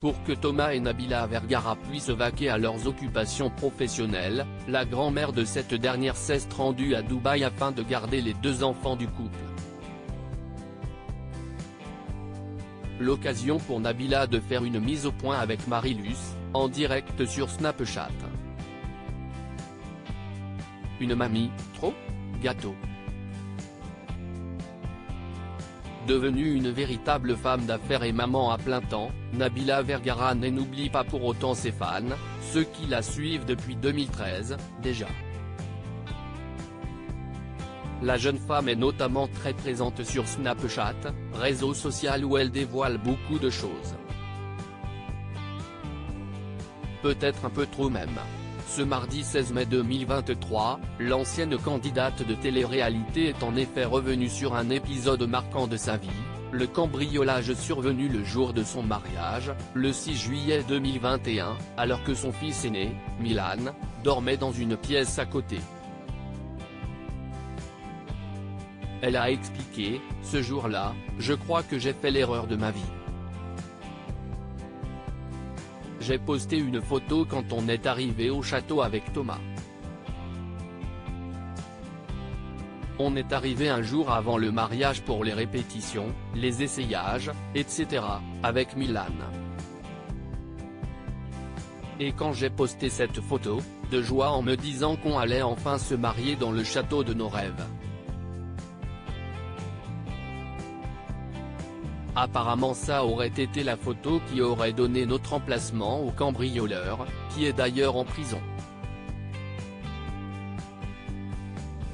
Pour que Thomas et Nabila Vergara puissent vaquer à leurs occupations professionnelles, la grand-mère de cette dernière s'est rendue à Dubaï afin de garder les deux enfants du couple. L'occasion pour Nabila de faire une mise au point avec Marilus, en direct sur Snapchat. Une mamie, trop gâteau. Devenue une véritable femme d'affaires et maman à plein temps, Nabila Vergara n'oublie pas pour autant ses fans, ceux qui la suivent depuis 2013, déjà. La jeune femme est notamment très présente sur Snapchat, réseau social où elle dévoile beaucoup de choses. Peut-être un peu trop même. Ce mardi 16 mai 2023, l'ancienne candidate de télé-réalité est en effet revenue sur un épisode marquant de sa vie, le cambriolage survenu le jour de son mariage, le 6 juillet 2021, alors que son fils aîné, Milan, dormait dans une pièce à côté. Elle a expliqué, « Ce jour-là, je crois que j'ai fait l'erreur de ma vie. J'ai posté une photo quand on est arrivé au château avec Thomas. On est arrivé un jour avant le mariage pour les répétitions, les essayages, etc., avec Milan. Et quand j'ai posté cette photo, de joie en me disant qu'on allait enfin se marier dans le château de nos rêves. Apparemment ça aurait été la photo qui aurait donné notre emplacement au cambrioleur, qui est d'ailleurs en prison.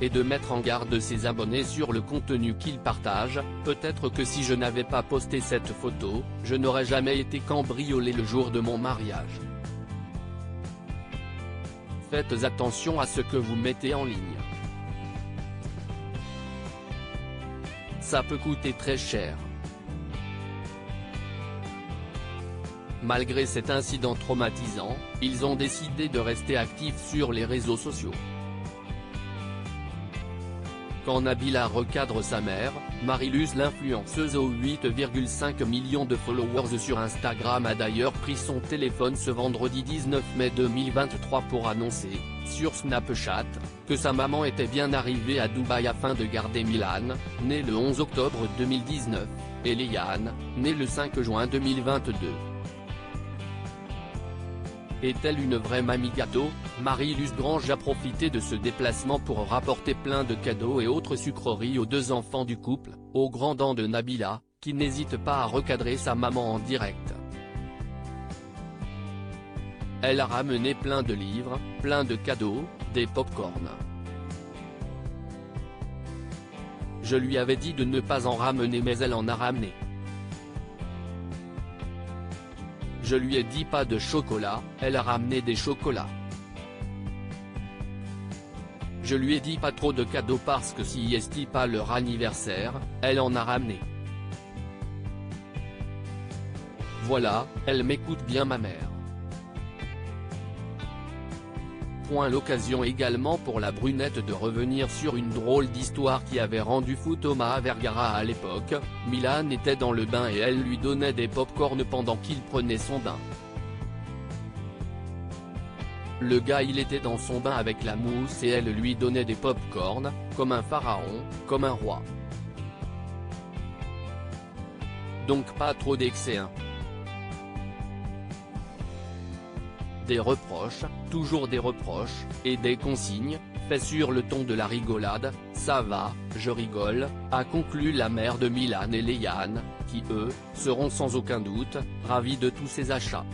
Et de mettre en garde ses abonnés sur le contenu qu'ils partagent, peut-être que si je n'avais pas posté cette photo, je n'aurais jamais été cambriolé le jour de mon mariage. Faites attention à ce que vous mettez en ligne. Ça peut coûter très cher. Malgré cet incident traumatisant, ils ont décidé de rester actifs sur les réseaux sociaux. Quand Nabila recadre sa mère, Marilus l'influenceuse aux 8,5 millions de followers sur Instagram a d'ailleurs pris son téléphone ce vendredi 19 mai 2023 pour annoncer, sur Snapchat, que sa maman était bien arrivée à Dubaï afin de garder Milan, né le 11 octobre 2019, et Léane, née le 5 juin 2022. Est-elle une vraie mamie gâteau? Marilus Grange a profité de ce déplacement pour rapporter plein de cadeaux et autres sucreries aux deux enfants du couple, aux grands dents de Nabila, qui n'hésite pas à recadrer sa maman en direct. Elle a ramené plein de livres, plein de cadeaux, des pop-corn. Je lui avais dit de ne pas en ramener mais elle en a ramené. Je lui ai dit pas de chocolat, elle a ramené des chocolats. Je lui ai dit pas trop de cadeaux parce que si est pas leur anniversaire, elle en a ramené. Voilà, elle m'écoute bien ma mère. L'occasion également pour la brunette de revenir sur une drôle d'histoire qui avait rendu fou Thomas Vergara à l'époque. Milan était dans le bain et elle lui donnait des pop-corn pendant qu'il prenait son bain. Le gars il était dans son bain avec la mousse et elle lui donnait des pop-corn, comme un pharaon, comme un roi. Donc pas trop d'excès hein. Des reproches, toujours des reproches, et des consignes, fait sur le ton de la rigolade, ça va, je rigole, a conclu la mère de Milan et Léane, qui eux, seront sans aucun doute, ravis de tous ces achats.